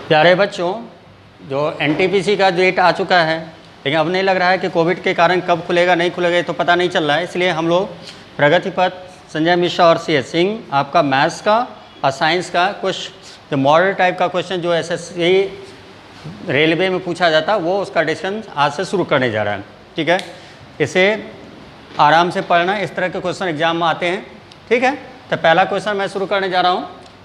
प्यारे बच्चों, जो एनटीपीसी का डेट आ चुका है, लेकिन अब नहीं लग रहा है कि कोविड के कारण कब खुलेगा नहीं खुलेगा, ये तो पता नहीं चल रहा है। इसलिए हम लोग प्रगति पथ, संजय मिश्रा और सी एस सिंह, आपका मैथ्स का और साइंस का कुछ जो मॉडल टाइप का क्वेश्चन जो एसएससी रेलवे में पूछा जाता है, वो उसका डिस्कशन आज से शुरू करने जा रहा है। ठीक है, इसे आराम से पढ़ना, इस तरह के क्वेश्चन एग्जाम में आते हैं। ठीक है, तो पहला क्वेश्चन मैं शुरू करने जा रहा हूँ।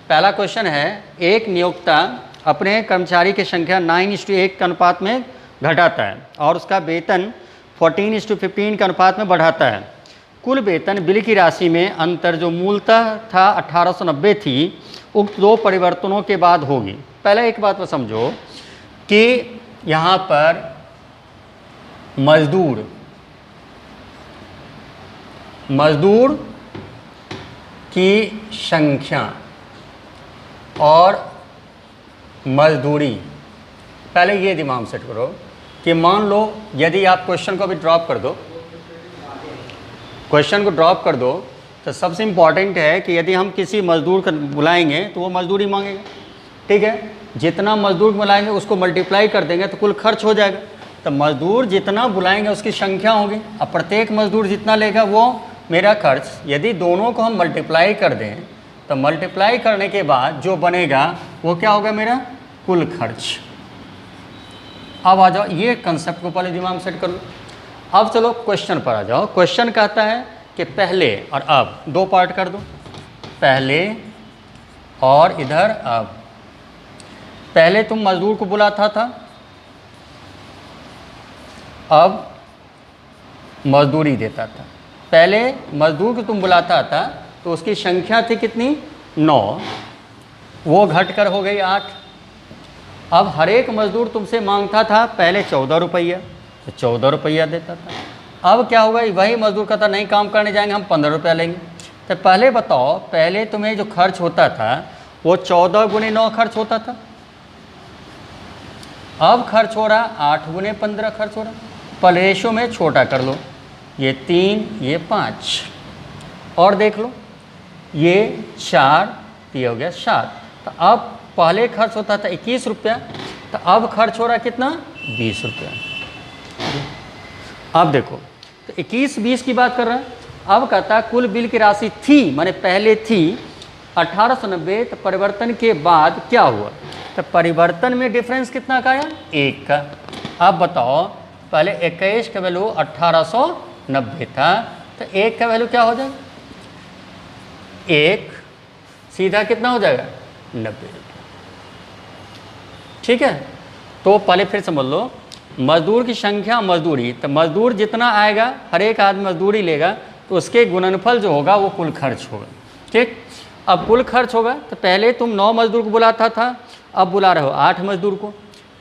पहला क्वेश्चन है, एक नियोक्ता अपने कर्मचारी की संख्या 9:1 के अनुपात में घटाता है और उसका वेतन 14:15 के अनुपात में बढ़ाता है। कुल वेतन बिल की राशि में अंतर जो मूलतः था 1890 थी, उक्त दो परिवर्तनों के बाद होगी। पहले एक बात को समझो कि यहाँ पर मजदूर की संख्या और मजदूरी, पहले ये दिमाग में सेट करो कि मान लो यदि आप क्वेश्चन को भी ड्रॉप कर दो, तो सबसे इम्पॉर्टेंट है कि यदि हम किसी मजदूर को बुलाएंगे तो वो मजदूरी मांगेगा। ठीक है, जितना मजदूर बुलाएंगे उसको मल्टीप्लाई कर देंगे तो कुल खर्च हो जाएगा। तो मजदूर जितना बुलाएंगे उसकी संख्या होगी, अब प्रत्येक मजदूर जितना लेगा वो मेरा खर्च। यदि दोनों को हम मल्टीप्लाई कर दें तो मल्टीप्लाई करने के बाद जो बनेगा वो क्या होगा, मेरा कुल खर्च। अब आ जाओ, ये कंसेप्ट को पहले दिमाग में सेट कर लो। अब चलो क्वेश्चन पर आ जाओ। क्वेश्चन कहता है कि पहले और अब, दो पार्ट कर दो, पहले और इधर अब। पहले तुम मजदूर को बुलाता था, अब मजदूरी देता था। पहले मजदूर को तुम बुलाता था तो उसकी संख्या थी कितनी, 9, वो घटकर हो गई 8। अब हर एक मजदूर तुमसे मांगता था पहले 14 रुपया, तो 14 रुपया देता था। अब क्या होगा, वही मजदूर कहता नहीं काम करने जाएंगे, हम 15 रुपया लेंगे। तो पहले बताओ, पहले तुम्हें जो खर्च होता था वो 14 × 9 खर्च होता था, अब खर्च हो रहा 8 × 15 खर्च हो रहा। पर रेशो में छोटा कर लो, ये 3 ये 5, और देख लो ये 4 ये हो गया 7। तो अब पहले खर्च होता था 21 रुपया, तो अब खर्च हो रहा कितना, 20 रुपया। अब देखो, तो 21-20 की बात कर रहा है। अब कहता है कुल बिल की राशि थी, माने पहले थी 1890, तो परिवर्तन के बाद क्या हुआ, तो परिवर्तन में डिफरेंस कितना का आया, 1 का। अब बताओ, पहले 21 का वैल्यू 1890 था, तो 1 का वैल्यू क्या हो जाएगा, 1 सीधा कितना हो जाएगा, 90 रुपये। ठीक है, तो पहले फिर समझ लो, मजदूर की संख्या मजदूरी, तो मजदूर जितना आएगा, हर एक आदमी मजदूरी लेगा, तो उसके गुणनफल जो होगा वो कुल खर्च होगा। ठीक, अब कुल खर्च होगा, तो पहले तुम 9 मजदूर को बुलाता था, अब बुला रहे हो 8 मजदूर को।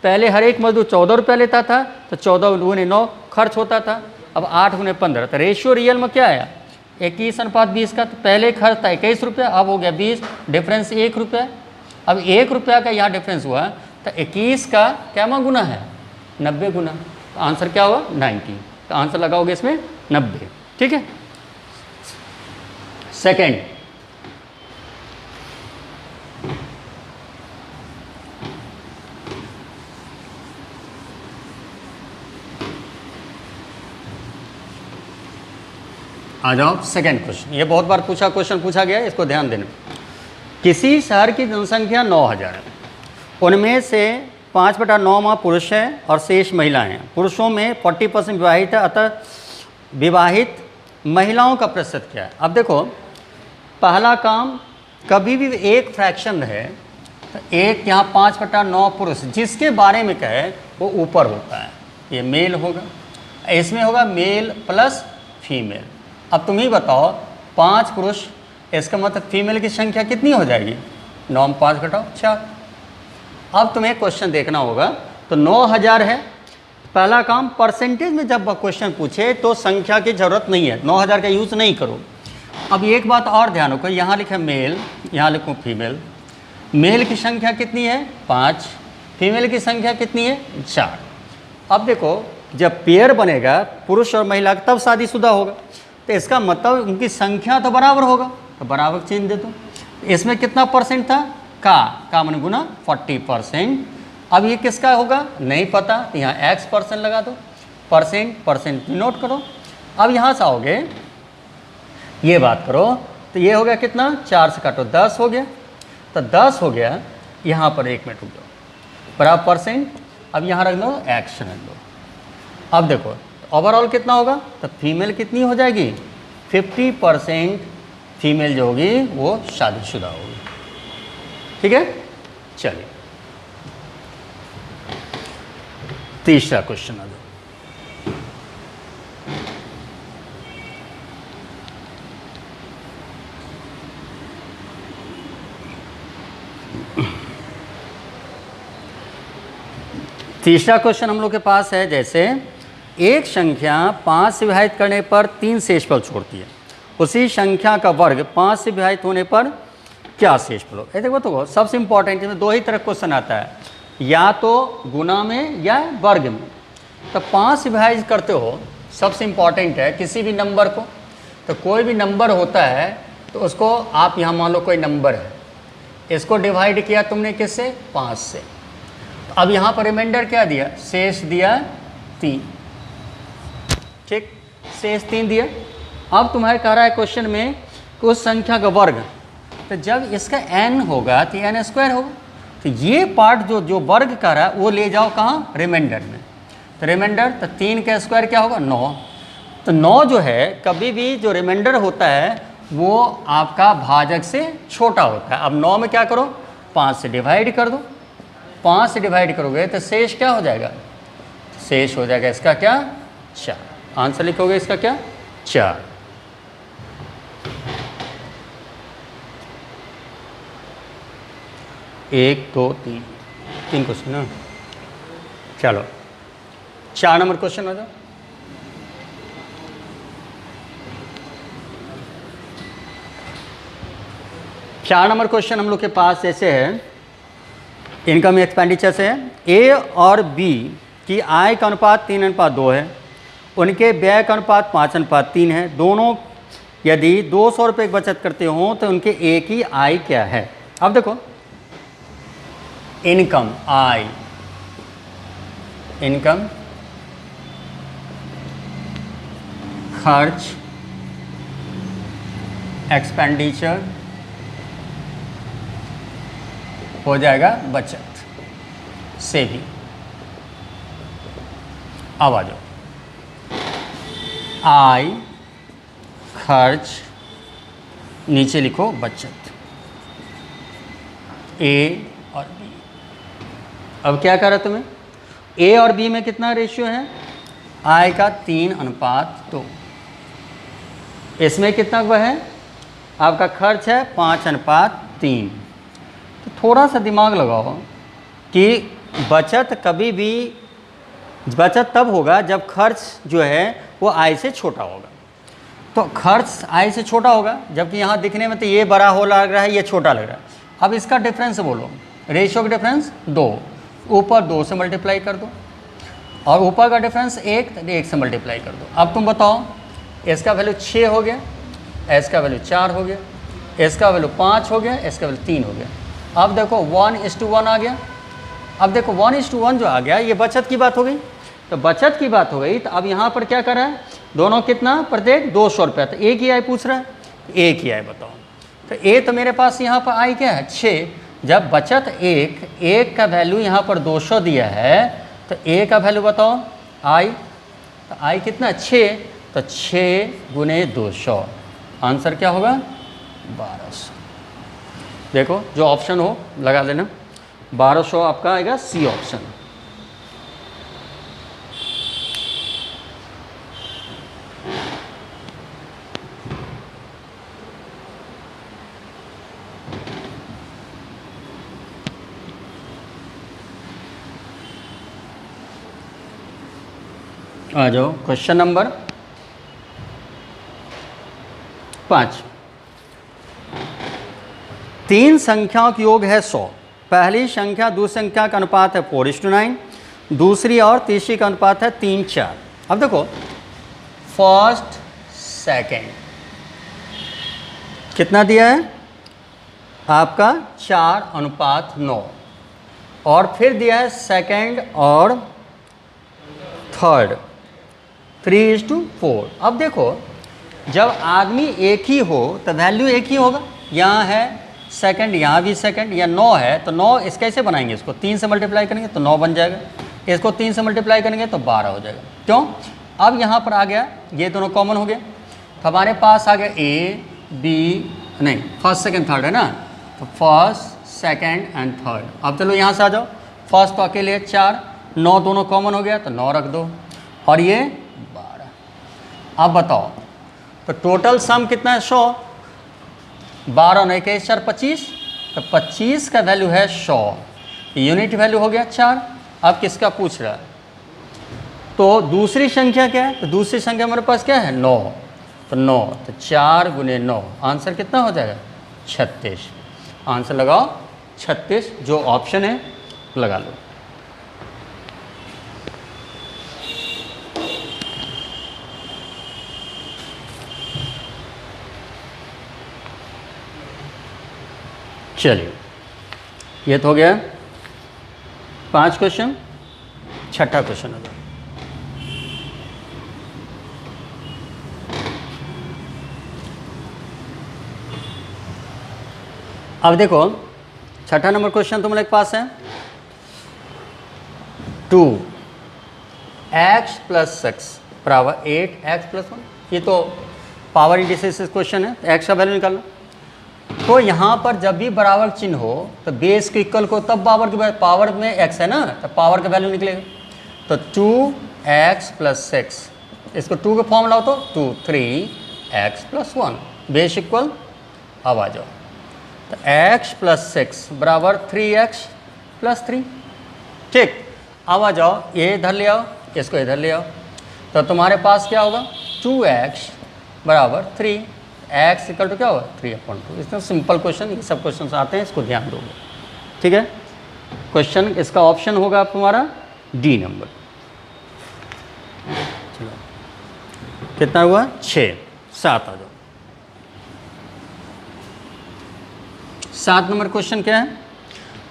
पहले हर एक मजदूर 14 रुपया लेता था, तो 14 × 9 खर्च होता था, अब 8 × 15। तो रेशियो रियल में क्या आया, 21:20 का। तो पहले खर्च था 21 रुपया, अब हो गया 20, डिफरेंस 1 रुपया। अब 1 रुपया का यहाँ डिफरेंस हुआ, तो 21 का क्या गुना है, 90 गुना। तो आंसर क्या होगा, 90। तो आंसर लगाओगे इसमें 90। ठीक है, सेकेंड, आ जाओ सेकेंड क्वेश्चन। ये बहुत बार क्वेश्चन पूछा गया है, इसको ध्यान देना। किसी शहर की जनसंख्या 9000 है, उनमें से 5/9 पुरुष है और शेष महिलाएं हैं। पुरुषों में 40% विवाहित है, अतः विवाहित महिलाओं का प्रतिशत क्या है। अब देखो, पहला काम, कभी भी एक फ्रैक्शन है तो एक यहाँ 5/9 पुरुष जिसके बारे में कहे वो ऊपर होता है, ये मेल होगा, इसमें होगा मेल प्लस फीमेल। अब तुम ही बताओ, 5 पुरुष, इसका मतलब फीमेल की संख्या कितनी हो जाएगी, 9 में 5 घटाओ 4। अब तुम्हें क्वेश्चन देखना होगा, तो 9000 है। पहला काम, परसेंटेज में जब क्वेश्चन पूछे तो संख्या की जरूरत नहीं है, 9000 का यूज़ नहीं करो। अब एक बात और ध्यान रखो, यहाँ लिखा मेल, यहाँ लिखूँ फीमेल। मेल की संख्या कितनी है, 5, फीमेल की संख्या कितनी है, 4। अब देखो, जब पेयर बनेगा पुरुष और महिला का, तब शादीशुदा होगा, तो इसका मतलब उनकी संख्या तो बराबर होगा, तो बराबर चिन्ह दे दो। इसमें कितना परसेंट था, का मन गुना 40%। अब ये किसका होगा नहीं पता, तो यहाँ x% लगा दो, परसेंट नोट करो। अब यहाँ से आओगे ये बात करो, तो ये हो गया कितना, 4 से काटो 10 हो गया, तो 10 हो गया। यहाँ पर 1 मिनट रुक जाओ, बराबर परसेंट। अब यहाँ रख दो एक्शन रख दो। अब देखो ओवरऑल कितना होगा, तो फीमेल कितनी हो जाएगी, 50% फीमेल जो होगी वो शादीशुदा होगी। ठीक है, चलिए तीसरा क्वेश्चन आ जाओ। तीसरा क्वेश्चन हम लोग के पास है, जैसे एक संख्या 5 से विभाजित करने पर 3 शेषफल छोड़ती है, उसी संख्या का वर्ग 5 से विभाजित होने पर क्या शेषफल हो। देखो तो सबसे इंपॉर्टेंट इसमें 2 ही तरह क्वेश्चन आता है, या तो गुना में या वर्ग में। तो 5 से विभाजित करते हो, सबसे इंपॉर्टेंट है किसी भी नंबर को, तो कोई भी नंबर होता है तो उसको आप यहाँ मान लो कोई नंबर है, इसको डिवाइड किया तुमने किससे, 5 से। अब यहाँ पर रिमाइंडर क्या दिया, शेष दिया 3, ठीक, शेष 3 दिया। अब तुम्हारे कह रहा है क्वेश्चन में कि उस संख्या का वर्ग, तो जब इसका n होगा तो n स्क्वायर होगा, तो ये पार्ट जो वर्ग कर रहा है वो ले जाओ कहाँ, रिमाइंडर में। तो रिमाइंडर, तो 3 का स्क्वायर क्या होगा, 9। तो 9 जो है कभी भी जो रिमाइंडर होता है वो आपका भाजक से छोटा होता है। अब 9 में क्या करो, 5 से डिवाइड कर दो, 5 से डिवाइड करोगे तो शेष क्या हो जाएगा, शेष हो जाएगा इसका क्या, 4। आंसर लिखोगे इसका क्या, 4। एक दो तीन क्वेश्चन ना, चलो 4 नंबर क्वेश्चन आ जाओ। चार नंबर क्वेश्चन हम लोग के पास ऐसे है, इनकम एक्सपेंडिचर से है। ए और बी की आय का अनुपात 3:2 है, उनके व्यय का अनुपात 5:3 है। दोनों यदि 200 रुपये की बचत करते हो तो उनके ए की आय क्या है। अब देखो इनकम, आय, इनकम, खर्च, एक्सपेंडिचर हो जाएगा बचत से भी। अब आ जाओ, आय, खर्च, नीचे लिखो बचत, ए और बी। अब क्या कर रहा तुम्हें, ए और बी में कितना रेशियो है, आय का 3:2। इसमें कितना वह है, आपका खर्च है 5:3। तो थोड़ा सा दिमाग लगाओ कि बचत कभी भी, बचत तब होगा जब खर्च जो है वो आय से छोटा होगा। तो खर्च आय से छोटा होगा, जबकि यहाँ दिखने में तो ये बड़ा हो लग रहा है, ये छोटा लग रहा है। अब इसका डिफरेंस बोलो, रेशियो का डिफरेंस 2, ऊपर 2 से मल्टीप्लाई कर दो, और ऊपर का डिफरेंस 1, तो 1 से मल्टीप्लाई कर दो। अब तुम बताओ, इसका वैल्यू 6 हो गया, इसका वैल्यू 4 हो गया, इसका वैल्यू 5 हो गया, इसका वैल्यू 3 हो गया। अब देखो 1:1 आ गया। अब देखो 1:1 जो आ गया, ये बचत की बात हो गई। तो बचत की बात हो गई, तो अब यहाँ पर क्या कर रहा है, दोनों कितना, प्रत्येक 200 रुपया। तो एक ही आय पूछ रहा है, एक ही आय बताओ। तो ए तो मेरे पास यहाँ पर आय क्या है, 6। जब बचत 1 का वैल्यू यहाँ पर 200 दिया है, तो ए का वैल्यू बताओ, आय, तो आय कितना, 6। तो 6 गुने 200, आंसर क्या होगा, 1200। देखो जो ऑप्शन हो लगा देना, 1200 आपका आएगा सी ऑप्शन। आ जाओ क्वेश्चन नंबर 5। 3 संख्याओं का योग है 100। पहली संख्या दूसरी संख्या का अनुपात है 4:9, दूसरी और तीसरी का अनुपात है 3:4। अब देखो फर्स्ट सेकंड कितना दिया है, आपका 4:9 और फिर दिया है सेकंड और थर्ड 3:4। अब देखो जब आदमी एक ही हो तो वैल्यू एक ही होगा। यहाँ है सेकंड, यहाँ भी सेकंड, या 9 है तो 9 इस कैसे बनाएंगे, इसको 3 से मल्टीप्लाई करेंगे तो 9 बन जाएगा, इसको 3 से मल्टीप्लाई करेंगे तो 12 हो जाएगा। क्यों? अब यहाँ पर आ गया ये दोनों कॉमन हो गए तो हमारे पास आ गया ए बी, नहीं फर्स्ट सेकंड थर्ड है ना, तो फर्स्ट सेकंड एंड थर्ड। अब चलो यहाँ से आ जाओ, फर्स्ट तो अकेले 4, 9 दोनों कॉमन हो गया तो 9 रख दो और ये 12। अब बताओ तो टोटल सम कितना है 100, 12 9 के 4 25, तो 25 का वैल्यू है 100, यूनिट वैल्यू हो गया 4। अब किसका पूछ रहा है, तो दूसरी संख्या क्या है, तो दूसरी संख्या हमारे पास क्या है 9, तो 9 तो 4 × 9 आंसर कितना हो जाएगा 36। आंसर लगाओ 36, जो ऑप्शन है लगा लो। चलिए ये तो हो गया 5 क्वेश्चन। छठा क्वेश्चन होगा, अब देखो छठा नंबर क्वेश्चन तुम लोग के पास है 2x + 6 बराबर 8x + 1। ये तो पावर इंडिसेस क्वेश्चन है, x का वैल्यू निकालना। तो यहाँ पर जब भी बराबर चिन्ह हो तो बेस के इक्वल को तब पावर में x है ना, तो पावर का वैल्यू निकलेगा। तो 2x + 6, इसको 2 का फॉर्म लाओ तो 2 3x + 1 बेस इक्वल। अब आ जाओ तो x + 6 बराबर 3x + 3। ठीक, अब आ जाओ ये इधर ले आओ, इसको इधर ले आओ, तो तुम्हारे पास क्या होगा 2x बराबर 3, x इक्वल टू क्या होगा 3/2। इसमें सिंपल क्वेश्चन, ये सब क्वेश्चन आते हैं, इसको ध्यान दोगे। ठीक है, क्वेश्चन इसका ऑप्शन होगा तुम्हारा डी नंबर। चलो कितना हुआ 6, 7 आ जाओ। 7 नंबर क्वेश्चन क्या है,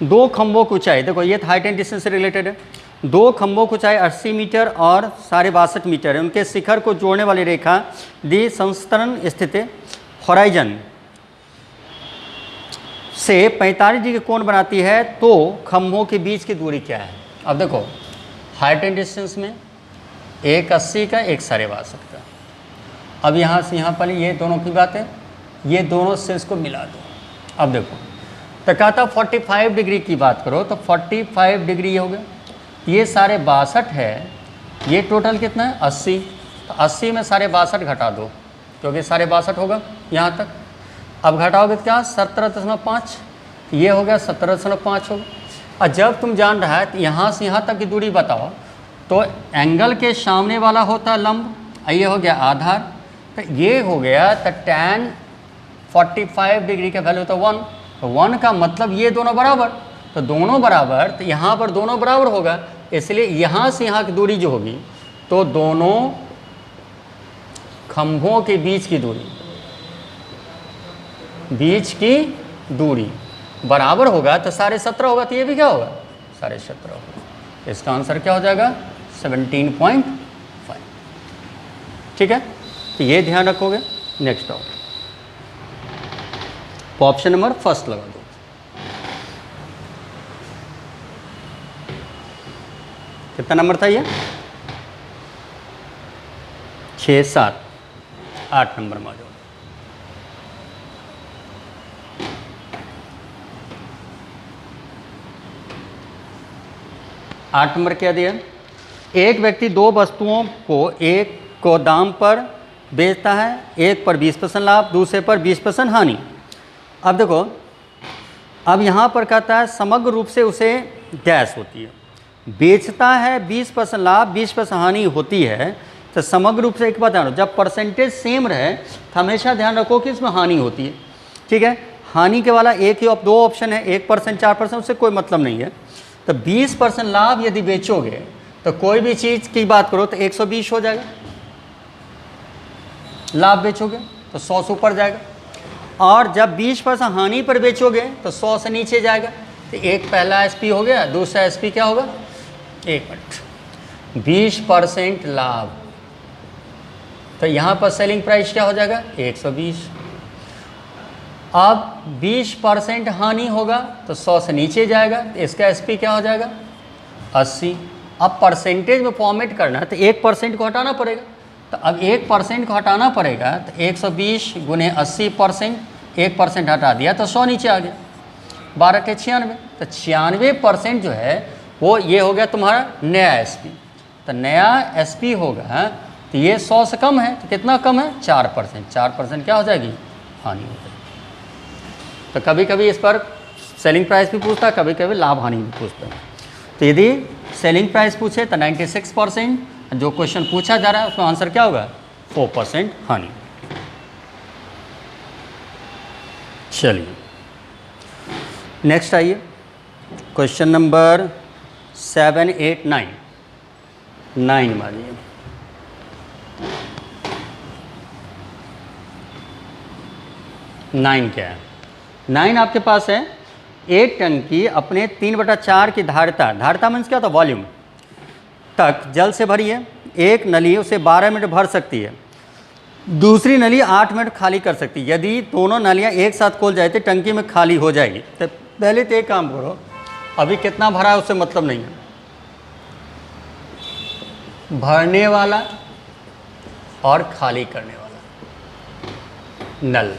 2 खंभों की ऊंचाई, देखो ये हाइट एंड डिस्टेंस से रिलेटेड है। 2 खंभों की ऊंचाई 80 मीटर और 62.5 मीटर है। उनके शिखर को जोड़ने वाली रेखा दी संस्तरण स्थित हॉराइजन से 45 डिग्री कोण बनाती है, तो खंभों के बीच की दूरी क्या है। अब देखो हाइट एंड डिस्टेंस में एक 80 का, एक 62.5 का। अब यहाँ से यहाँ पर ये दोनों की बात है, ये दोनों से इसको मिला दो। अब देखो तो कहता 45 डिग्री की बात करो तो 45 डिग्री ये हो गया, ये 62.5 है, ये टोटल कितना है 80, तो 80 में 62.5 घटा दो क्योंकि 62.5 होगा यहाँ तक। अब घटाओगे तो क्या 17.5, ये हो गया 17.5 होगा। और जब तुम जान रहा है तो यहाँ से यहाँ तक की दूरी बताओ, तो एंगल के सामने वाला होता है लंब, ये हो गया आधार, तो ये हो गया तो tan 45 डिग्री का वैल्यू तो 1, तो 1 का मतलब ये दोनों बराबर, तो दोनों बराबर, तो यहाँ पर दोनों बराबर होगा, इसलिए यहाँ से यहाँ की दूरी जो होगी तो दोनों खंभों के बीच की दूरी बराबर होगा, तो 17.5 होगा, तो ये भी क्या होगा 17.5 होगा। इसका आंसर क्या हो जाएगा 17.5। ठीक है, तो ये ध्यान रखोगे। नेक्स्ट आओ, तो ऑप्शन नंबर फर्स्ट लगा दो। कितना नंबर था ये 6 7 8 नंबर में आ जाओ। आठ नंबर क्या दिया, एक व्यक्ति 2 वस्तुओं को एक को दाम पर बेचता है, एक पर 20% लाभ, दूसरे पर 20% हानि। अब देखो अब यहाँ पर कहता है समग्र रूप से उसे डैश होती है, बेचता है 20% लाभ 20% हानि होती है, तो समग्र रूप से एक बात ध्यान रखो, जब परसेंटेज सेम रहे तो हमेशा ध्यान रखो कि इसमें हानि होती है। ठीक है, हानि के वाला एक ही 2 ऑप्शन है, 1% 4%, उससे कोई मतलब नहीं है। तो 20% लाभ यदि बेचोगे तो कोई भी चीज़ की बात करो तो 120 हो जाएगा, लाभ बेचोगे तो 100 से ऊपर जाएगा। और जब 20% हानि पर बेचोगे तो 100 से नीचे जाएगा। तो एक पहला एसपी हो गया, दूसरा एसपी क्या होगा, 1 मिनट, 20% लाभ, तो यहाँ पर सेलिंग प्राइस क्या हो जाएगा 120। अब 20% हानि होगा तो 100 से नीचे जाएगा, तो इसका एसपी क्या हो जाएगा 80। अब परसेंटेज में फॉर्मेट करना है तो 1% को हटाना पड़ेगा, तो अब 1% को हटाना पड़ेगा, तो 120 गुने 80%, 1% हटा दिया तो 100 नीचे आ गया, 12 के 96, तो 96% जो है वो ये हो गया तुम्हारा नया एसपी। तो नया एसपी होगा तो ये 100 से कम है, तो कितना कम है 4%, 4% क्या हो जाएगी हानि हो जाएगी। तो कभी कभी इस पर सेलिंग प्राइस भी पूछता है, कभी कभी लाभ हानि भी पूछता है। तो यदि सेलिंग प्राइस पूछे तो 96%, जो क्वेश्चन पूछा जा रहा है उसमें आंसर क्या होगा 4% हानि। चलिए नेक्स्ट आइए, क्वेश्चन नंबर 7, 8, 9 मानिए। नाइन क्या है, 9 आपके पास है, एक टन की अपने 3/4 की धारिता मीन्स क्या होता है वॉल्यूम तक जल से भरी है। एक नली उसे 12 मिनट भर सकती है, दूसरी नली 8 मिनट खाली कर सकती है। यदि दोनों नलियां एक साथ खोल जाए तो टंकी में खाली हो जाएगी। तो पहले तो एक काम करो, अभी कितना भरा है उससे मतलब नहीं है, भरने वाला और खाली करने वाला नल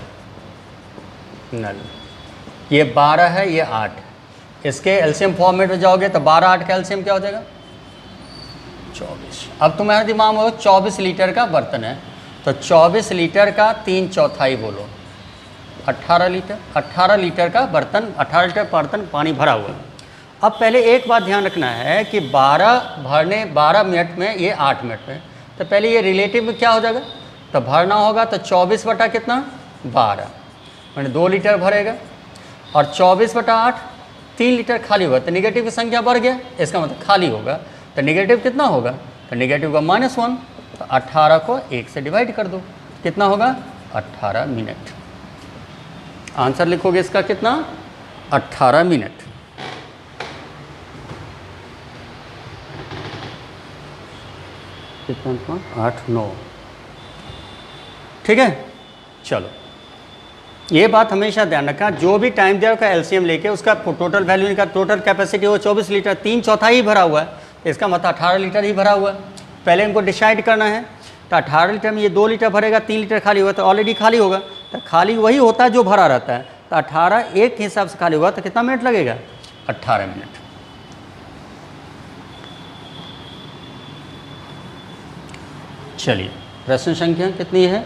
ये 12 है, ये 8, इसके एलसीएम फॉर्मेट में जाओगे तो 12 8 का एलसीएम क्या हो जाएगा 24। अब तुम्हारे दिमाग में 24 लीटर का बर्तन है, तो 24 लीटर का 3/4 बोलो 18 लीटर, 18 लीटर का बर्तन, 18 लीटर बर्तन पानी भरा हुआ है। अब पहले एक बात ध्यान रखना है कि 12 मिनट में, ये 8 मिनट में, तो पहले ये रिलेटिव में क्या हो जाएगा, तो भरना होगा तो 24 बटा कितना 12, मैंने 2 लीटर भरेगा, और 24/8 3 लीटर खाली होगा, तो निगेटिव की संख्या बढ़ गया, इसका मतलब खाली होगा। तो निगेटिव कितना होगा, तो निगेटिव का -1, तो 18 को 1 से डिवाइड कर दो, कितना होगा 18 मिनट। आंसर लिखोगे इसका कितना 18 मिनट। कितना 8 9, ठीक है। चलो ये बात हमेशा ध्यान रखना, जो भी टाइम दिया का एलसीएम लेके उसका टोटल वैल्यू का टोटल कैपेसिटी वो 24 लीटर, 3/4 ही भरा हुआ है, इसका मतलब 18 लीटर ही भरा हुआ है। पहले इनको डिसाइड करना है, तो 18 लीटर में ये 2 लीटर भरेगा, 3 लीटर खाली होगा, तो ऑलरेडी खाली होगा, तो खाली वही होता है जो भरा रहता है, तो 18 एक के हिसाब से खाली होगा, तो कितना मिनट लगेगा 18 मिनट। चलिए प्रश्न संख्या कितनी है,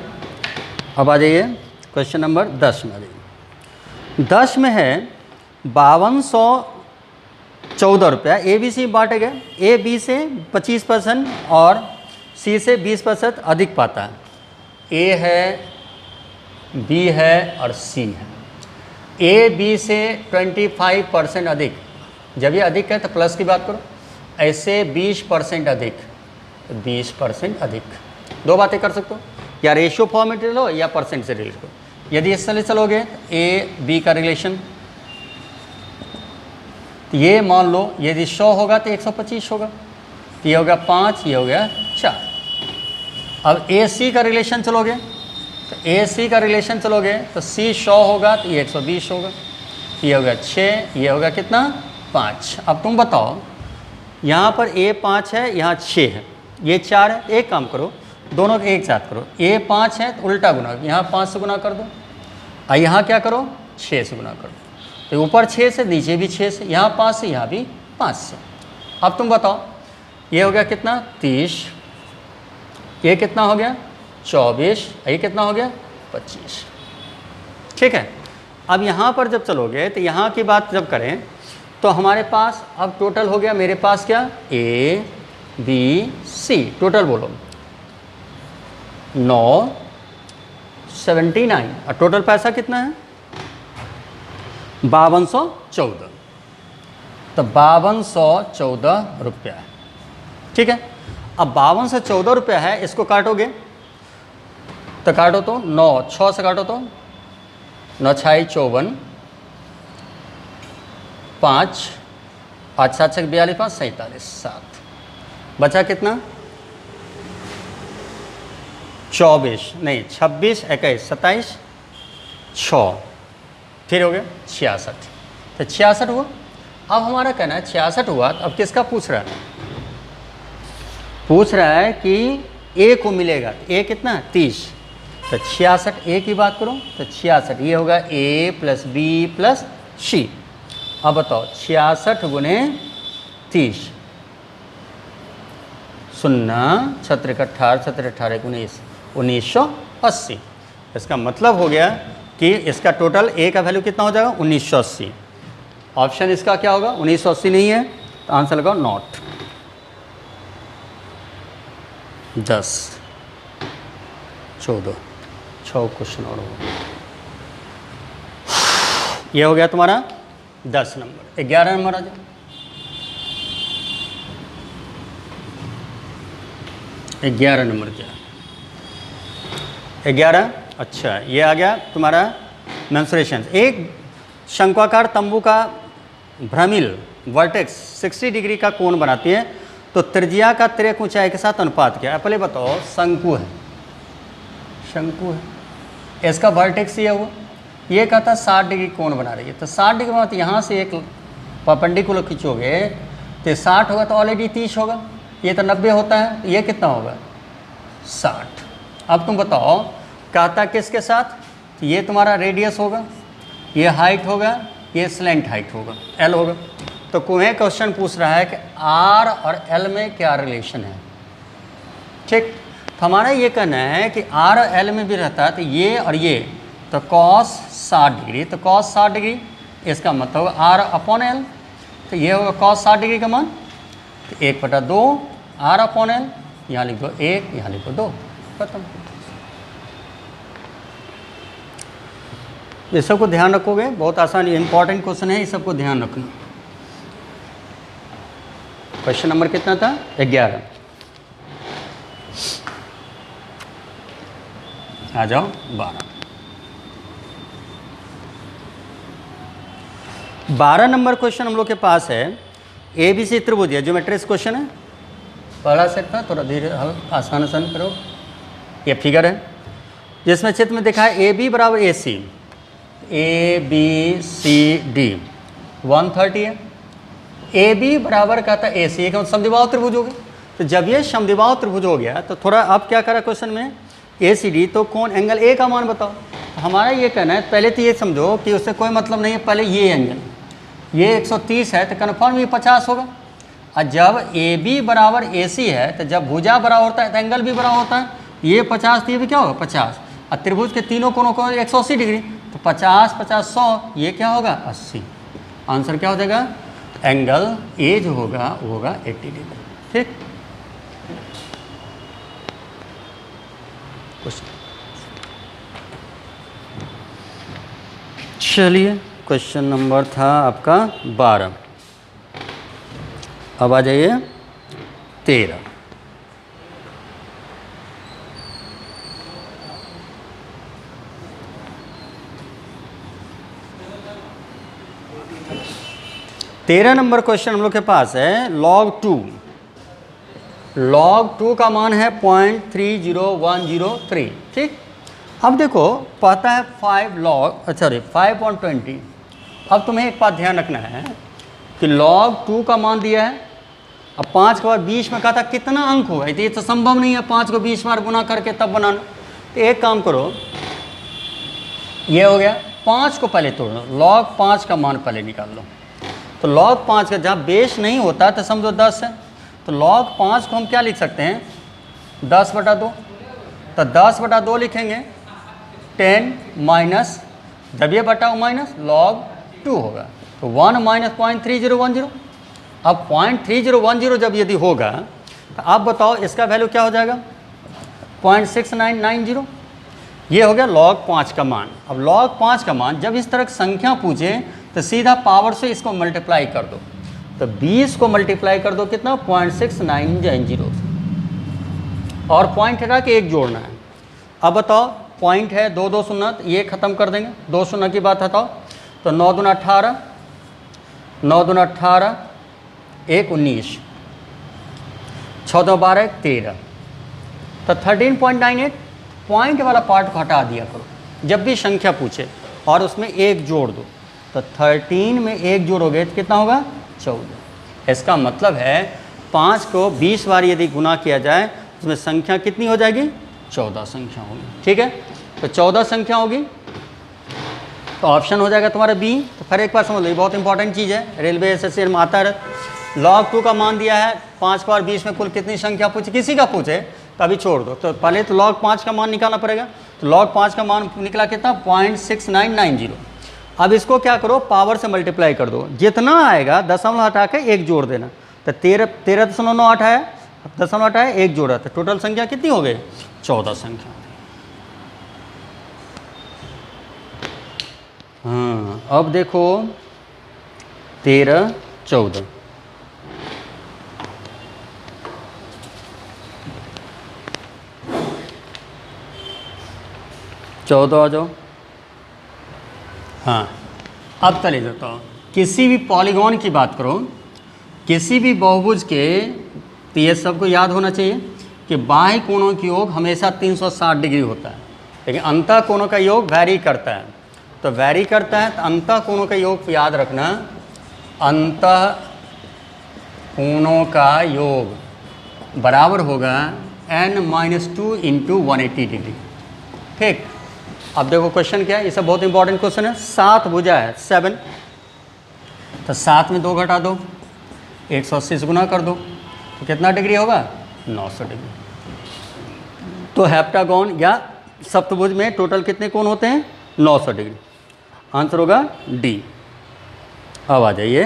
अब आ जाइए क्वेश्चन नंबर 10 में आ जाइए। 10 में है 5214 रुपया ए बी सी बांटे गए, ए बी से 25% और सी से 20% अधिक पाता है। ए है, बी है और सी है। ए बी से 25% अधिक, जब ये अधिक है तो प्लस की बात करो, ऐसे 20% अधिक, 20% अधिक, दो बातें कर सकते हो, या रेशियो फॉर्मेट ले लो या परसेंट से रिलेट करो। यदि इस तरह चलोगे ए बी का रिलेशन, तो ये मान लो यदि 100 होगा तो 125 होगा, तो ये हो गया 5, ये हो गया 4। अब ए सी का रिलेशन चलोगे, तो ए सी का रिलेशन चलोगे तो सी 100 होगा तो ये 120 होगा, ये हो गया 6, ये होगा कितना 5। अब तुम बताओ, यहाँ पर ए 5 है, यहाँ 6 है, ये 4 है, एक काम करो दोनों के एक साथ करो, ए 5 है तो उल्टा गुना, यहाँ 5 से गुना कर दो, और यहाँ क्या करो 6 से गुना कर दो, तो ऊपर 6 से नीचे भी 6 से, यहाँ 5 से यहाँ भी 5 से। अब तुम बताओ ये हो गया कितना 30, ये कितना हो गया 24, ये कितना हो गया 25, ठीक है। अब यहाँ पर जब चलोगे तो यहाँ की बात जब करें तो हमारे पास अब टोटल हो गया, मेरे पास क्या ए बी सी, टोटल बोलो 979, और टोटल पैसा कितना है 5214, तो 5214 रुपया है, ठीक है। अब 5214 रुपया है, इसको काटोगे तो काटो तो 9, 6 से काटो तो 9 6 54, 5 8 7 6 42 5 47 7, बचा कितना 24 नहीं 26 21 27 6, फिर हो गया 66। तो 66 हुआ। अब हमारा कहना है 66 हुआ, अब किसका पूछ रहा है? पूछ रहा है कि ए को मिलेगा, ए कितना 30, तो 66 ए की बात करो तो 66 ये होगा ए प्लस बी प्लस सी। अब बताओ 66 गुने 30, 0 छत्र 18 छत्र 18 19 1980। इसका मतलब हो गया कि इसका टोटल ए का वैल्यू कितना हो जाएगा 1980। ऑप्शन इसका क्या होगा 1980 नहीं है, तो आंसर लगाओ नॉट। 10 14 6 क्वेश्चन और होगा। ये हो गया तुम्हारा 10 नंबर। 11 नंबर आ जाओ। 11 नंबर क्या? 11 अच्छा, ये आ गया तुम्हारा मेंस्ट्रुएशन। एक शंक्वाकार तंबू का भ्रमिल वर्टेक्स 60 डिग्री का कोण बनाती है, तो त्रिज्या का तिर्यक ऊंचाई के साथ अनुपात क्या है? पहले बताओ, शंकु है, शंकु है, इसका वर्टेक्स ये हुआ, ये कहता है 60 डिग्री कोण बना रही है, तो 60 डिग्री मतलब यहाँ से एक परपेंडिकुलर खींचोगे तो 60 होगा, तो ऑलरेडी 30 होगा, ये तो 90 होता है, तो ये कितना होगा 60। अब तुम बताओ कहता किसके साथ? तो ये तुम्हारा रेडियस होगा, ये हाइट होगा, ये स्लेंट हाइट होगा, एल होगा। तो कोई क्वेश्चन पूछ रहा है कि आर और एल में क्या रिलेशन है। ठीक, तो हमारा ये कहना है कि आर और एल में भी रहता है, तो ये और ये, तो कॉस 60 डिग्री, तो कॉस 60 डिग्री इसका मतलब होगा आर अपॉन एल, तो ये होगा कॉस 60 डिग्री का मान, तो 1/2 आर अपॉन एल, यहाँ लिख दो 1, यहाँ लिख दो 2, खत्म। ये सबको ध्यान रखोगे, बहुत आसान इंपॉर्टेंट क्वेश्चन है, ये सबको ध्यान रखना। क्वेश्चन नंबर कितना था 11। आ जाओ 12 नंबर क्वेश्चन हम लोग के पास है। ABC त्रिभुज है, ज्योमेट्रिक्स क्वेश्चन है, पहला सेट था, थोड़ा धीरे आसान आसान करो। ये फिगर है जिसमें चित्र में दिखा है AB बराबर AC, ABCD 130 है। AB बराबर कहता है AC, एक समद्विबाहु त्रिभुज हो गया। तो जब ये समद्विबाहु त्रिभुज हो गया तो थोड़ा अब क्या करा क्वेश्चन में ACD, तो कौन एंगल A का मान बताओ। तो हमारा ये कहना है, पहले तो ये समझो कि उससे कोई मतलब नहीं है, पहले ये एंगल ये 130 है, तो कन्फर्म ये 50 होगा। और जब AB बराबर AC है, तो जब भुजा बराबर होता है तो एंगल भी बराबर होता है, ये 50 तो ये भी क्या होगा 50। और त्रिभुज के तीनों कोनों को 180 डिग्री, तो 50 50 100, ये क्या होगा 80। आंसर क्या हो जाएगा? एंगल ए जो होगा वो होगा 80 डिग्री। ठीक, चलिए क्वेश्चन नंबर था आपका 12। अब आ जाइए 13। तेरह नंबर क्वेश्चन हम लोग के पास है log 2। log 2 का मान है 0.30103। ठीक, अब देखो पता है 5 log, सॉरी 5/20। अब तुम्हें एक बात ध्यान रखना है कि log 2 का मान दिया है, अब 5 के बाद 20 में कहा था कितना अंक होगा, ये तो संभव नहीं है 5 को 20 बार गुना करके तब बनाना। तो एक काम करो, ये हो गया 5 को पहले तोड़ लो, log 5 का मान पहले निकाल लो। तो log 5 का जहाँ बेस नहीं होता तो समझो 10 है, तो log 5 को हम क्या लिख सकते हैं 10/2। तो 10/2 लिखेंगे, 10 माइनस, जब ये बटा वो माइनस log 2 होगा, तो 1 माइनस 0.3010। अब 0.3010 जब यदि होगा तो आप बताओ इसका वैल्यू क्या हो जाएगा 0.6990। ये हो गया log 5 का मान। अब log 5 का मान जब इस तरह की संख्या पूछे तो सीधा पावर से इसको मल्टीप्लाई कर दो, तो 20 को मल्टीप्लाई कर दो कितना 0.6990, और पॉइंट हटा के 1 जोड़ना है। अब बताओ पॉइंट है 2 2 शून्य, तो ये ख़त्म कर देंगे, 2 शून्य की बात हटाओ, तो 9 दूना 18, 9 दूना 18, 1 19, 6 दो 12, 13, तो 13.98। पॉइंट वाला पार्ट को हटा दिया करो जब भी संख्या पूछे और उसमें 1 जोड़ दो, तो 13 में 1 जोड़ोगे तो कितना होगा 14। इसका मतलब है 5 को 20 बार यदि गुना किया जाए उसमें संख्या कितनी हो जाएगी, 14 संख्या होगी। ठीक है, तो 14 संख्या होगी, तो ऑप्शन हो जाएगा तुम्हारा बी। तो फिर एक बार समझ लो, ये बहुत इंपॉर्टेंट चीज़ है, रेलवे एसएससी में आता है। log 2 का मान दिया है, 5 बार 20 में कुल कितनी संख्या पूछे, किसी का पूछे तो अभी छोड़ दो, तो पहले तो log 5 का मान निकालना पड़ेगा। तो log 5 का मान निकला कितना, 0.6990। अब इसको क्या करो, पावर से मल्टीप्लाई कर दो, जितना आएगा दशमलव हटा के 1 जोड़ देना, तो 13.98 आया, दशमलव हटाया 1 जोड़ा, तो टोटल संख्या कितनी हो गई, 14 संख्या। हाँ, अब देखो 13 14, आ जाओ। हाँ, अब चले जाता हूँ, किसी भी पॉलीगॉन की बात करो, किसी भी बहुभुज के, तो ये सबको याद होना चाहिए कि बाह्य कोणों की योग हमेशा 360 डिग्री होता है, लेकिन अंतः कोणों का योग वैरी करता है। तो वैरी करता है, तो अंतः कोणों का योग याद रखना, अंतः कोणों का योग बराबर होगा n-2 इंटू 180 डिग्री। ठीक, अब देखो क्वेश्चन क्या है, ये सब बहुत इंपॉर्टेंट क्वेश्चन है। 7 भुजा है 7, तो 7 में 2 घटा दो, 180 से गुना कर दो, तो कितना डिग्री होगा, 900 डिग्री। तो हेप्टागोन या सप्तभुज में टोटल कितने कोण होते हैं, 900 डिग्री। आंसर होगा डी। अब आ जाइए,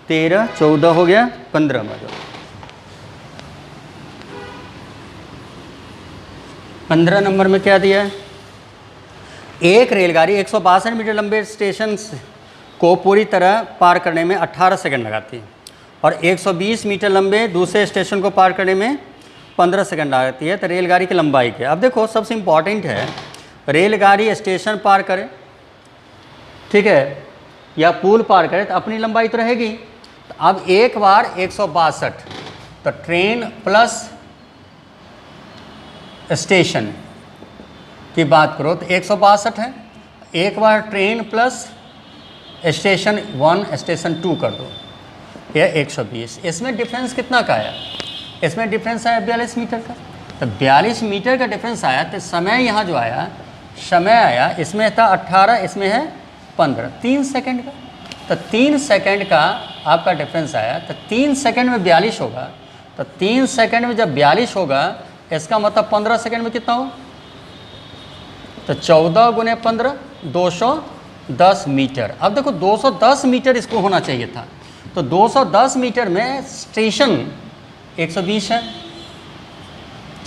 13 14 हो गया, 15 में जाओ। 15 नंबर में क्या दिया है, एक रेलगाड़ी 162 मीटर लंबे स्टेशन को पूरी तरह पार करने में 18 सेकंड लगाती है और 120 मीटर लंबे दूसरे स्टेशन को पार करने में 15 सेकंड लगाती है। तो रेलगाड़ी की लंबाई क्या है। अब देखो सबसे इम्पॉर्टेंट है, रेलगाड़ी स्टेशन पार करे, ठीक है, या पुल पार करे तो अपनी लंबाई तो रहेगी। तो अब एक बार 162, तो ट्रेन प्लस स्टेशन की बात करो तो 162 है, एक बार ट्रेन प्लस स्टेशन 1 स्टेशन 2 कर दो, यह 120। इसमें डिफरेंस कितना का आया, इसमें डिफरेंस आया 42 मीटर का। तो 42 मीटर का डिफरेंस आया, तो समय यहाँ जो आया, समय आया, इसमें था 18, इसमें है 15, 3 सेकंड का। तो 3 सेकंड का आपका डिफरेंस आया, तो 3 सेकंड में 42 होगा, तो 3 सेकंड में जब 42 होगा, इसका मतलब 15 सेकंड में कितना हो, तो 14 गुने 15 210 मीटर। अब देखो 210 मीटर इसको होना चाहिए था, तो 210 मीटर में स्टेशन 120 है,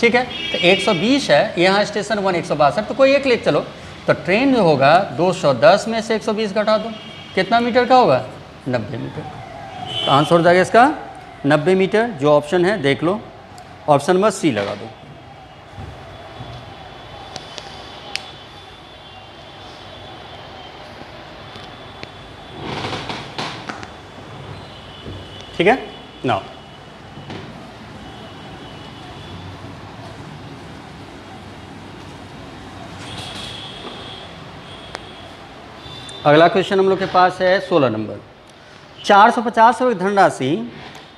ठीक है, तो 120 है, यहाँ स्टेशन 1 162, तो कोई एक ले चलो। तो ट्रेन जो होगा 210 में से 120 घटा दो, कितना मीटर का होगा, 90 मीटर। तो आंसर हो जाएगा इसका 90 मीटर। जो ऑप्शन है देख लो, ऑप्शन नंबर सी लगा दो। ठीक है ना। अगला क्वेश्चन हम लोग के पास है 16 नंबर। 450 रुपये धनराशि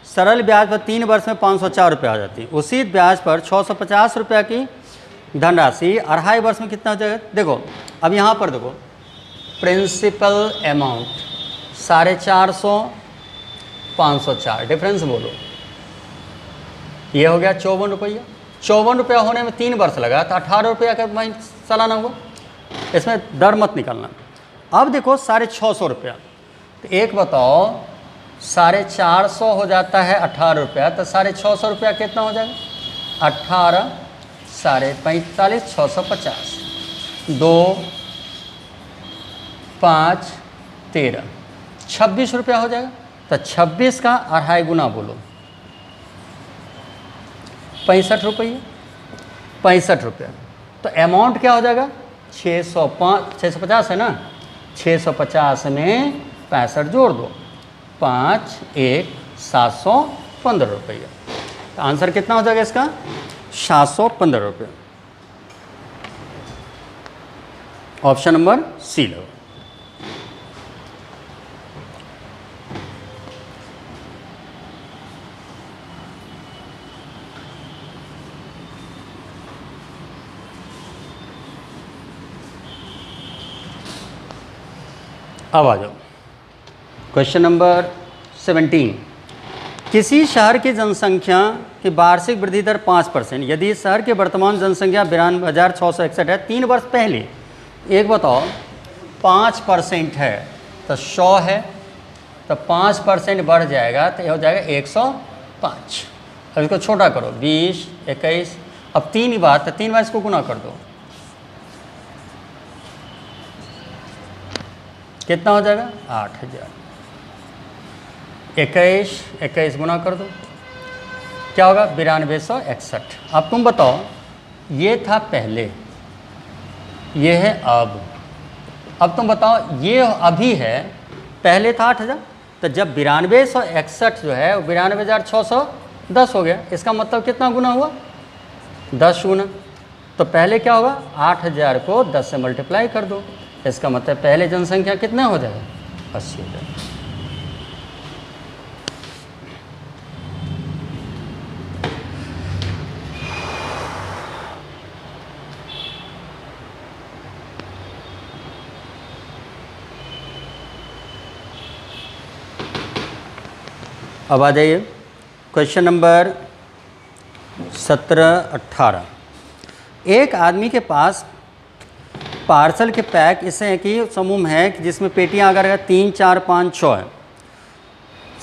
सरल ब्याज पर 3 वर्ष में 504 रुपये आ जाती है। उसी ब्याज पर 650 रुपये की धनराशि 2.5 वर्ष में कितना हो जाएगा। देखो अब यहाँ पर देखो, प्रिंसिपल अमाउंट 450 504, डिफरेंस बोलो, ये हो गया 54 रुपया। 54 रुपया होने में 3 वर्ष लगा, तो 18 रुपया का सालाना हुआ, इसमें डर मत निकालना। अब देखो 650 रुपया, तो एक बताओ 450 हो जाता है 18 रुपया, तो 650 रुपया कितना हो जाएगा, 18 45 650, 2 5 13 26 रुपया हो जाएगा। तो 26 का 2.5 गुना बोलो, 65 रुपये, 65 रुपया। तो अमाउंट क्या हो जाएगा 650 है ना, 650 में 65 जोड़ दो, 5 1 715 रुपये। तो आंसर कितना हो जाएगा इसका 715 रुपये। ऑप्शन नंबर सी लो। अब आ जाओ क्वेश्चन नंबर 17। किसी शहर की जनसंख्या की वार्षिक वृद्धि दर 5%, यदि शहर की वर्तमान जनसंख्या 92,661 है 3 वर्ष पहले, एक बताओ 5% है तो 100 है, तो 5% बढ़ जाएगा तो ये हो जाएगा 105। अब इसको छोटा करो 20 21, अब 3 बार, तो 3 बार इसको गुना कर दो, कितना हो जाएगा 8000। 21 गुना कर दो, क्या होगा 9261। अब तुम बताओ, ये था पहले, ये है अब तुम बताओ ये अभी है, पहले था 8000, तो जब 9261 जो है वो 92,610 हो गया, इसका मतलब कितना गुना हुआ 10 गुना। तो पहले क्या होगा 8000 को 10 से मल्टीप्लाई कर दो, इसका मतलब पहले जनसंख्या कितना हो जाएगा 80,000। अब आ जाइए क्वेश्चन नंबर 17-18। एक आदमी के पास पार्सल के पैक इसे कि समूह है कि जिसमें पेटियां अगर 3 4 5 6 है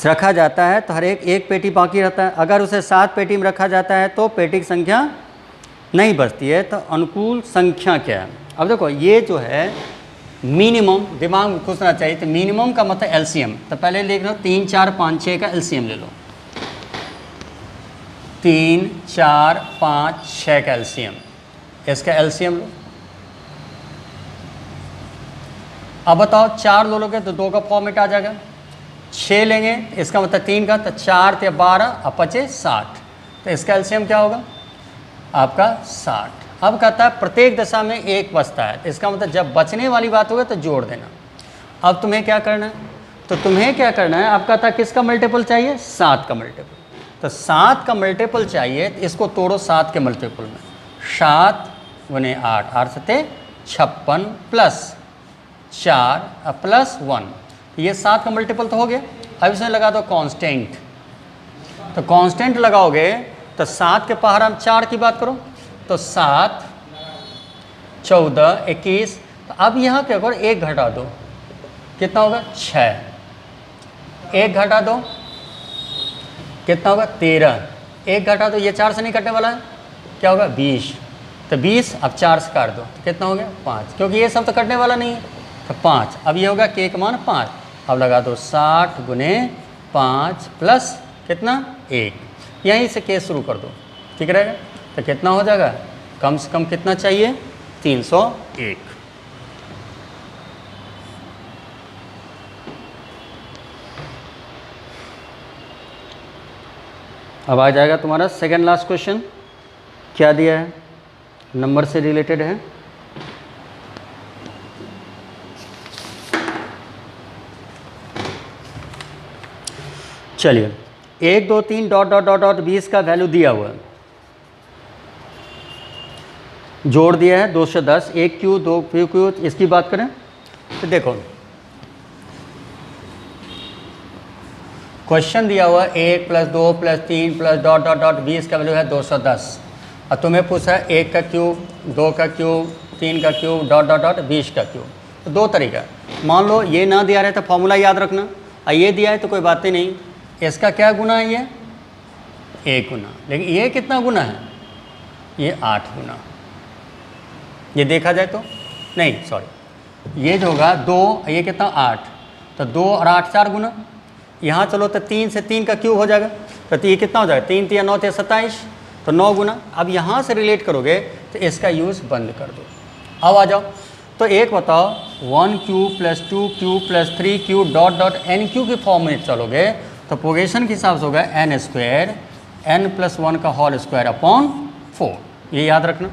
रखा जाता है तो हर एक पेटी बाकी रहता है। अगर उसे 7 पेटी में रखा जाता है तो पेटी की संख्या नहीं बचती है, तो अनुकूल संख्या क्या है। अब देखो ये जो है मिनिमम, दिमाग में घुसना चाहिए, तो मिनिमम का मतलब एलसीएम। तो पहले लिख लो 3 4 5 6 का एलसीएम ले लो, 3 4 5 6 का एलसीएम, इसका एलसीएम लो। अब बताओ 4 लोगे तो 2 का फॉर्मेट आ जाएगा, 6 लेंगे इसका मतलब 3 का, तो 4 × 12 और 25 60, तो इसका एलसीएम क्या होगा आपका 60। अब कहता है प्रत्येक दशा में 1 बचता है, इसका मतलब जब बचने वाली बात होगी तो जोड़ देना। अब तुम्हें क्या करना है, तो तुम्हें क्या करना है, अब कहता है किसका मल्टीपल चाहिए 7 का मल्टीपल, तो 7 का मल्टीपल चाहिए, तो इसको तोड़ो 7 के मल्टीपल में, 7 × 8 8 7 56 प्लस 4 प्लस 1, ये 7 का मल्टीपल तो हो गया। अब इसमें लगा दो कांस्टेंट, तो कांस्टेंट लगाओगे तो 7 के पहाड़ हम 4 की बात करो तो 7 14 21, तो अब यहाँ क्या करो 1 घटा दो, कितना होगा 6, 1 घटा दो कितना होगा 13, 1 घटा दो, ये 4 से नहीं कटने वाला है, क्या होगा 20, तो 20 अब 4 से काट दो तो कितना हो गया 5, क्योंकि ये सब तो कटने वाला नहीं है, तो 5। अब ये होगा के का मान 5, अब लगा दो 60 × 5 प्लस कितना 1, यहीं से केस शुरू कर दो, ठीक रहेगा। तो कितना हो जाएगा, कम से कम कितना चाहिए 301। अब आ जाएगा तुम्हारा सेकंड लास्ट क्वेश्चन, क्या दिया है, नंबर से रिलेटेड है। चलिए 1 2 3 डॉट डॉट डॉट डॉट 20 का वैल्यू दिया हुआ है, जोड़ दिया है 2 से 10, 1 क्यू 2 क्यू, इसकी बात करें तो देखो क्वेश्चन दिया हुआ 1 + 2 + 3 + डॉट डॉट डॉट 20 का वैल्यू है 210, और तुम्हें पूछा है 1 का क्यूब 2 का क्यूब 3 का क्यूब डॉट डॉट डॉट 20 का क्यूब। तो 2 तरीका, मान लो ये ना दिया रहे तो फॉर्मूला याद रखना, और ये दिया है तो कोई बात ही नहीं, इसका क्या गुना है, ये 1 गुना, लेकिन ये कितना गुना है, ये 8 गुना, ये देखा जाए तो नहीं सॉरी, ये जो होगा 2, ये कितना 8, तो 2 और 8 4 गुना, यहाँ चलो तो 3 से 3 का क्यूब हो जाएगा, तो ये कितना हो जाएगा 3 × 3 = 9 × 27, तो 9 गुना। अब यहाँ से रिलेट करोगे तो इसका यूज़ बंद कर दो। अब आ जाओ, तो एक बताओ 1q + 2q + 3q dot dot nq की फॉर्म में चलोगे तो पोजीशन के हिसाब से होगा n² n + 1 का होल स्क्वायर अपॉन 4, ये याद रखना।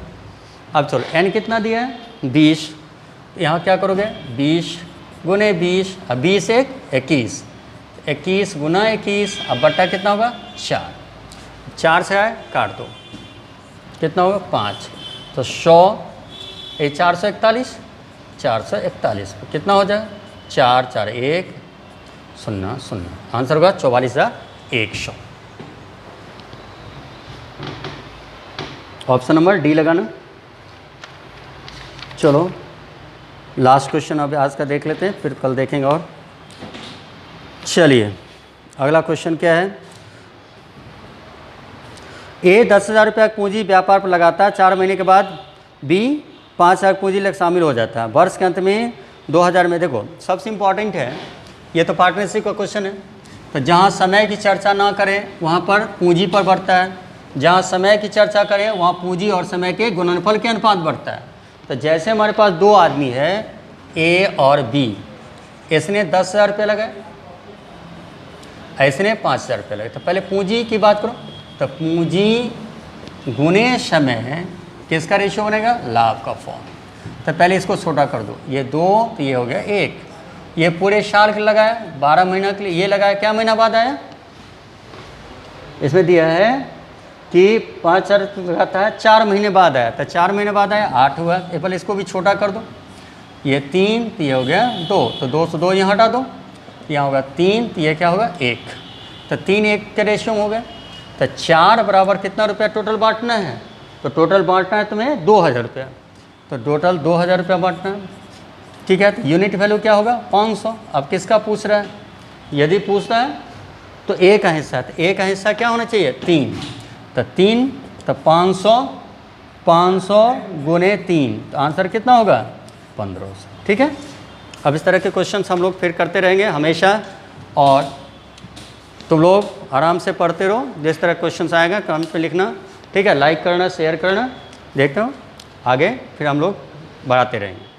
अब चलो n कितना दिया है 20, यहाँ क्या करोगे 20 गुने 20, अब 20 × 1 21, 21 गुना 21, अब बट्टा कितना होगा 4, 4 से आए काट दो कितना होगा 5, तो 100 ये 441, 441 कितना हो जाए 4 4 1 0 0, आंसर होगा 44,100। ऑप्शन नंबर डी लगाना। चलो लास्ट क्वेश्चन अभी आज का देख लेते हैं, फिर कल देखेंगे। और चलिए अगला क्वेश्चन क्या है, ए 10,000 रुपया पूंजी व्यापार पर लगाता है, 4 महीने के बाद बी 5,000 पूंजी लग शामिल हो जाता है, वर्ष के अंत में 2,000 में। देखो सबसे इम्पॉर्टेंट है, ये तो पार्टनरशिप का क्वेश्चन है, तो जहाँ समय की चर्चा ना करें वहाँ पर पूंजी पर बढ़ता है, जहाँ समय की चर्चा करें वहाँ पूंजी और समय के गुणनफल के अनुपात बढ़ता है। तो जैसे हमारे पास 2 आदमी है ए और बी, इसने 10,000 रुपये लगाए, इसने 5,000 रुपये लगाए, तो पहले पूंजी की बात करो, तो पूंजी गुने समय किसका रेशियो बनेगा लाभ का फॉर्म। तो पहले इसको छोटा कर दो, ये 2 तो ये हो गया 1, ये पूरे साल के लगाया 12 महीना के लिए, ये लगाया क्या महीना बाद आया, इसमें दिया है कि 5,000 लगाता है 4 महीने बाद आया, तो 4 महीने बाद आया 8 हुआ, ये पहले इसको भी छोटा कर दो, ये 3 तो ये हो गया 2, तो 2 से 2 यहाँ हटा दो, यहाँ होगा 3 तो ये क्या होगा 1, तो 3 1 के रेशियो में हो गया। तो 4 बराबर कितना रुपया टोटल बांटना है, तो टोटल बांटना है तुम्हें 2,000 रुपया, तो टोटल 2,000 रुपया बांटना है, ठीक है। तो यूनिट वैल्यू क्या होगा 500। अब किसका पूछ रहा है, यदि पूछ रहा है तो ए का हिस्सा, तो ए का हिस्सा क्या होना चाहिए 3, तो 3 तो 500 गुने 3, तो आंसर कितना होगा 1500, ठीक है। अब इस तरह के क्वेश्चंस हम लोग फिर करते रहेंगे हमेशा, और तुम लोग आराम से पढ़ते रहो, जिस तरह क्वेश्चंस आएगा कमेंट पे लिखना, ठीक है। लाइक करना, शेयर करना, देखते हो आगे फिर हम लोग बढ़ाते रहेंगे।